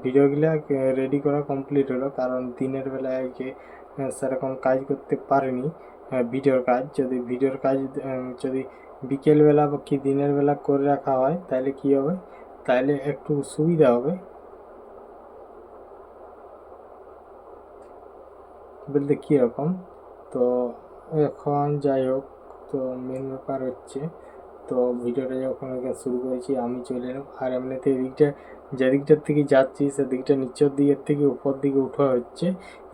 ভিডিওগুলো রেডি করা কমপ্লিট হলো, কারণ দিনের বেলায় আজকে সেরকম কাজ করতে পারিনি। ভিডিওর কাজ যদি বিকেলবেলা বা কি দিনের বেলা করে রাখা হয় তাহলে কি হবে, তাহলে একটু সুবিধা হবে বলতে কীরকম। তো এখন যাই হোক, তো মেন ব্যাপার হচ্ছে, তো ভিডিওটা যখন শুরু করেছি আমি চলে এলাম, আর এমনিতে এদিকটা যেদিকটার থেকে যাচ্ছি সেদিকটা নিচের দিকের থেকে উপর দিকে উঠা হচ্ছে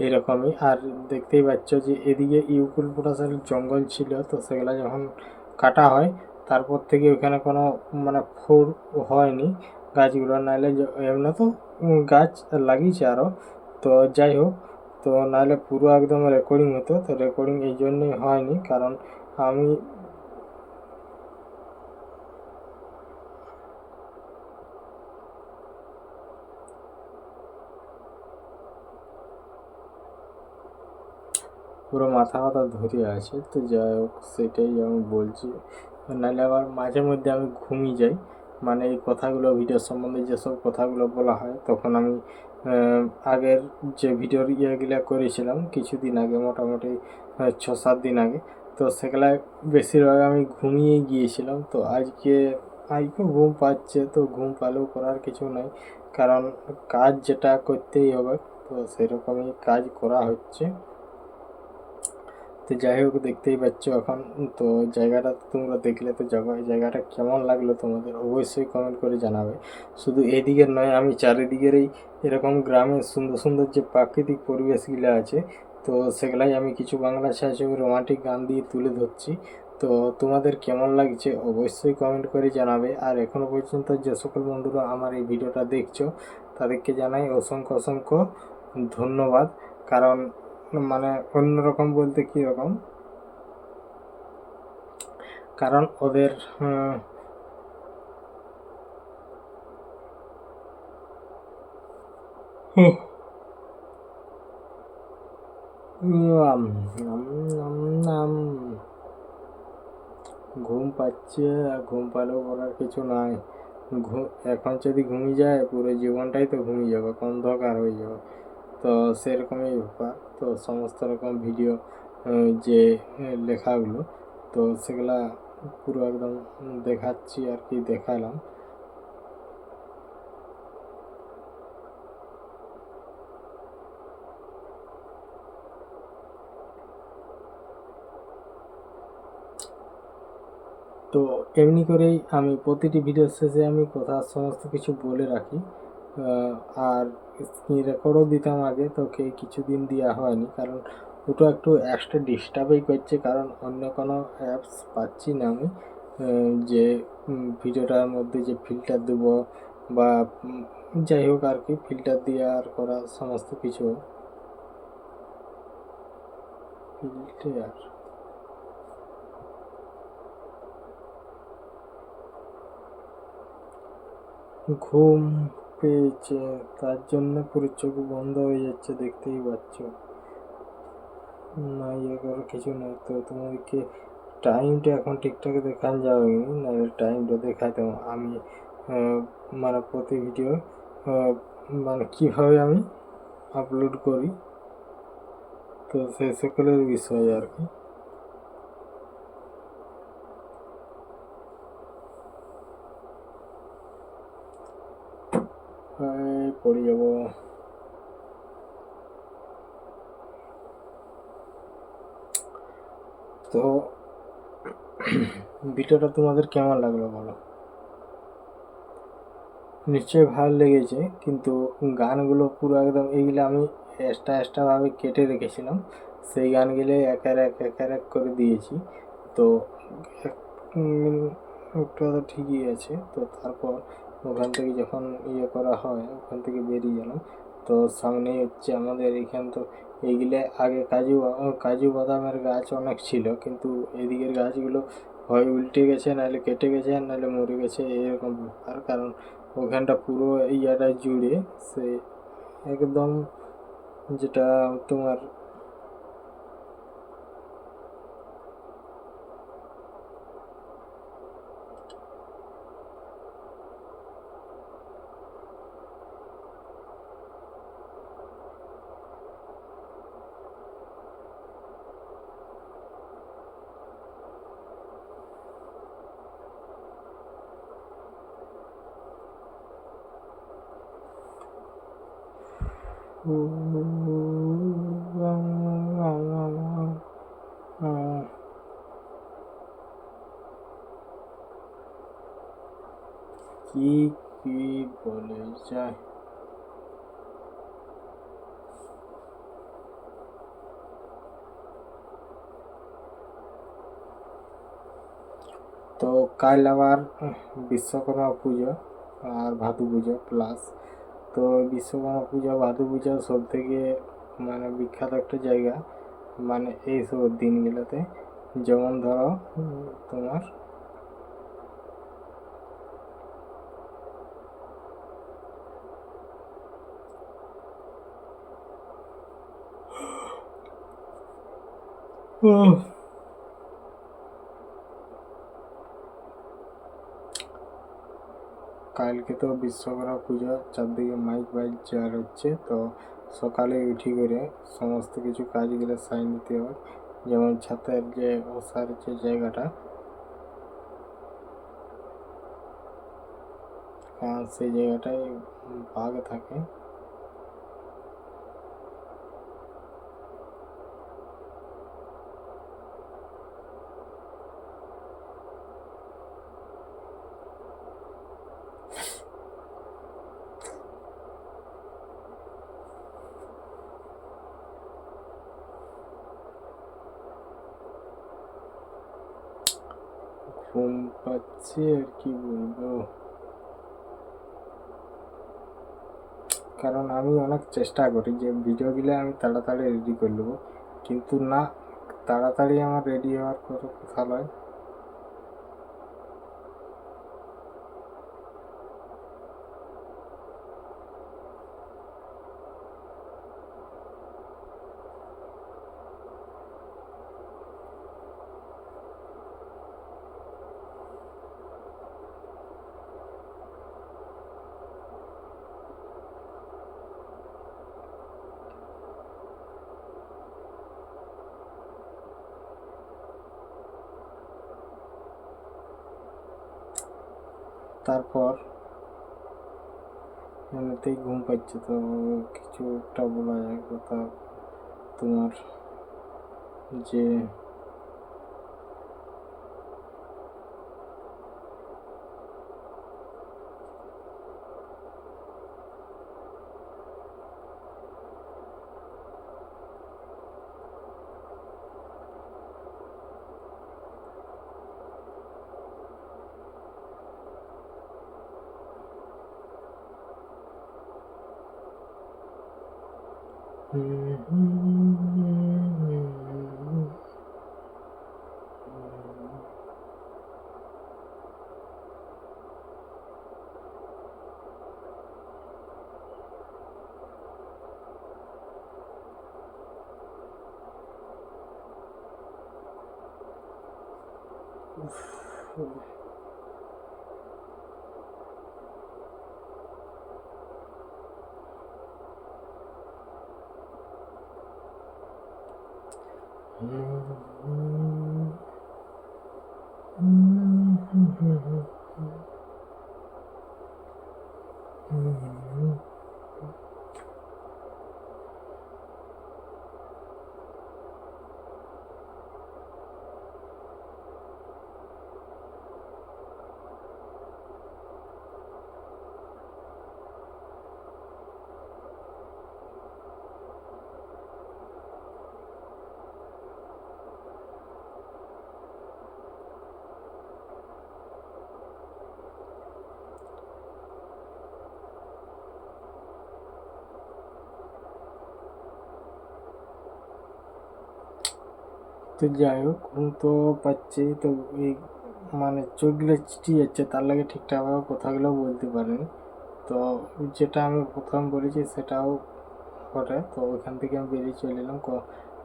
এরকমই। আর দেখতেই পাচ্ছ যে এদিকে ইউক্যালিপটাসের জঙ্গল ছিল, তো সেগুলো যখন কাটা হয় তারপর থেকে ওখানে কোনো মানে ফোর হয়নি গাছগুলো, নাহলে এমনি তো গাছ লাগিয়েছে আরও। তো যাই হোক, তো নাহলে পুরো একদম রেকর্ডিং হতো, তো রেকর্ডিং এই জন্যই হয়নি, কারণ আমি পুরো মাথা ব্যথা ধরে আছে। তো যাই হোক, সেটাই আমি বলছি, নাহলে আবার মাঝে মধ্যে আমি ঘুমিয়ে যাই, মানে এই কথাগুলো ভিডিও সম্বন্ধে যেসব কথাগুলো বলা হয় তখন আমি আগের যে ভিডিওর ইয়েগুলো করেছিলাম কিছুদিন আগে, মোটামুটি 6-7 দিন আগে, তো সেগুলায় বেশিরভাগ আমি ঘুমিয়েই গিয়েছিলাম। তো আজকে ঘুম পাচ্ছে, তো ঘুম পালেও করার কিছু নাই, কারণ কাজ যেটা করতেই হবে, তো সেরকমই কাজ করা হচ্ছে। তো যাই হোক, দেখতেই পাচ্ছ এখন, তো জায়গাটা তোমরা দেখলে, তো জায়গাটা কেমন লাগলো তোমাদের অবশ্যই কমেন্ট করে জানাবে। শুধু এদিকের নয়, আমি চারিদিকেরই এরকম গ্রামের সুন্দর সুন্দর যে প্রাকৃতিক পরিবেশগুলো আছে, তো সেগুলাই আমি কিছু বাংলা ছায়াছবি রোমান্টিক গান দিয়ে তুলে ধরছি। তো তোমাদের কেমন লাগছে অবশ্যই কমেন্ট করে জানাবে। আর এখনও পর্যন্ত যে সকল বন্ধুরা আমার এই ভিডিওটা দেখছো তাদেরকে জানাই অসংখ্য অসংখ্য ধন্যবাদ। কারণ মানে অন্যরকম বলতে কীরকম, কারণ ওদের ঘুম পাচ্ছে, আর ঘুম পালেও বলার কিছু নাই। এখন যদি ঘুমিয়ে যায় পুরো জীবনটাই তো ঘুমিয়ে যাবে, অন্ধকার হয়ে যাবে। তো সেরকমই ব্যাপার। তো সমস্ত রকম ভিডিও যে লেখাগুলো, তো সেগুলা পুরো একদম দেখাচ্ছি আর কি, দেখালাম। তো এমনি করেই আমি প্রতিটি ভিডিওর শেষে আমি কথা সমস্ত কিছু বলে রাখি। আর স্ক্রিন রেকর্ডও দিতাম আগে, তো কিছুদিন দেওয়া হয়নি, কারণ ওটা একটু এক্সট্রা ডিস্টার্বই করছে, কারণ অন্য কোনো অ্যাপস পাচ্ছি না আমি যে ভিডিওটার মধ্যে যে ফিল্টার দেবো বা যাই হোক আর কি, ফিল্টার দিয়ে আর করা সমস্ত কিছু ফিল্টার। ঘুম পেয়েছে তার জন্য পুরো চোখ বন্ধ হয়ে যাচ্ছে, দেখতেই পাচ্ছ। না ইয়ে করার কিছু নেই। তো তোমাদেরকে টাইমটা এখন ঠিকঠাক দেখানো যাবে না, টাইমটা দেখাতাম আমি মানে প্রতি ভিডিও মানে কীভাবে আমি আপলোড করি, তো সেই সকলের বিষয় আর কি। পড়ে যাব। তো ভিডিওটা তোমাদের কেমন লাগলো বলো, নিশ্চয়ই ভালো লেগেছে। কিন্তু গানগুলো পুরো একদম এইগুলো আমি এক্সট্রাভাবে কেটে রেখেছিলাম, সেই গানগুলো একের এক করে দিয়েছি। তো একটা তো ঠিকই আছে। তো তারপর ওখান থেকে যখন ইয়ে করা হয় ওখান থেকে বেরিয়ে গেলাম। তো সামনেই হচ্ছে আমাদের এইখান, তো এইগুলো আগে কাজু বাদামের গাছ অনেক ছিল, কিন্তু এদিকের গাছগুলো হয় উল্টে গেছে, নাহলে কেটে গেছে, নাহলে মরে গেছে, এরকম ব্যাপার। কারণ ওখানটা পুরো ইয়াটা জুড়ে সে একদম যেটা তোমার কি কি বলে যায়। তো কাল আবার বিশ্বকর্মা পুজো আর ভাদু পুজো প্লাস। তো বিশ্বকর্মা পূজা ভাদু পূজা সব থেকে মানে বিখ্যাত একটা জায়গা মানে এইসব দিনগুলোতে। যেমন ধরো তোমার কালকে তো বিশ্বকর্মা পুজো, চারদিকে মাইক বাজছে আর হচ্ছে। তো সকালে উঠি করে সমস্ত কিছু কাজগুলো সাইন দিতে হয়। যেমন ছাতের যে বসার যে জায়গাটা, সেই জায়গাটায় বাঘ থাকে। ঘুম পাচ্ছে আর কি বলবো। কারণ আমি অনেক চেষ্টা করি যে ভিডিওগুলো আমি তাড়াতাড়ি রেডি করে নেবো, কিন্তু না, তাড়াতাড়ি আমার রেডি হওয়ার কোনো কথা নয়। তারপর এমনিতেই ঘুম পাচ্ছে, তো কিছু একটা বলা যায় কথা। তোমার যে তো যাই হোক ঘুম তো পাচ্ছি, তো এই মানে চোখগুলো চিটিয়ে যাচ্ছে, তার লাগে ঠিকঠাকভাবে কথাগুলো বলতে পারিনি। তো যেটা আমি প্রথম বলেছি সেটাও ঘটে। তো ওইখান থেকে আমি বেরিয়ে চলে এলাম।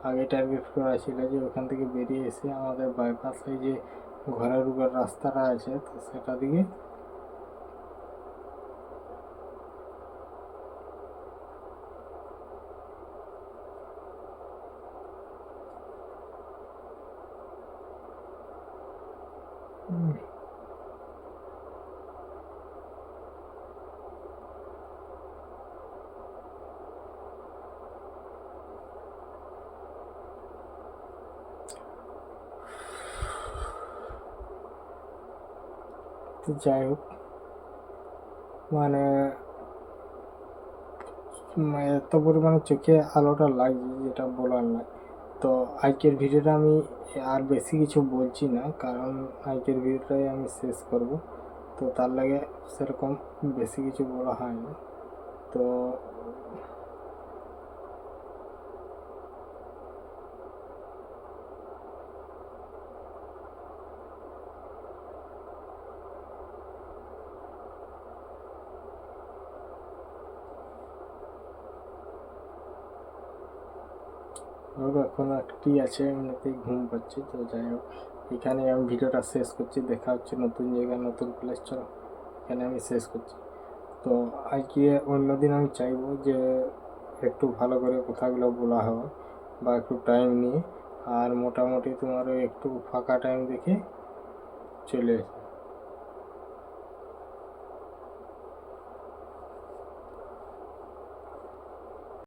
আগে টার্গেট করা ছিল যে ওখান থেকে বেরিয়ে এসে আমাদের বাইপাসে যে ঘরের উপর রাস্তাটা আছে, তো সেটা দিকে তো যাই হোক মানে এত পরিমাণে চোখে আলোটা লাগছে যেটা বলার নয়। তো আজকের ভিডিওটা আমি আর বেশি কিছু বলছি না, কারণ আজকের ভিডিওটাই আমি শেষ করব। তো তার লাগে সেরকম বেশি কিছু বলা হয়নি। তো এখন একটি আছে, এমনিতেই ঘুম পাচ্ছে। তো যাই হোক এখানে আমি ভিডিওটা শেষ করছি। দেখা হচ্ছে নতুন জায়গায় নতুন প্লেস, চলো এখানে আমি শেষ করছি। তো আজকে অন্যদিন আমি চাইবো যে একটু ভালো করে কথাগুলো বলা হয় বা একটু টাইম নিয়ে, আর মোটামুটি তোমার ওই একটু ফাঁকা টাইম দেখে চলে এসো।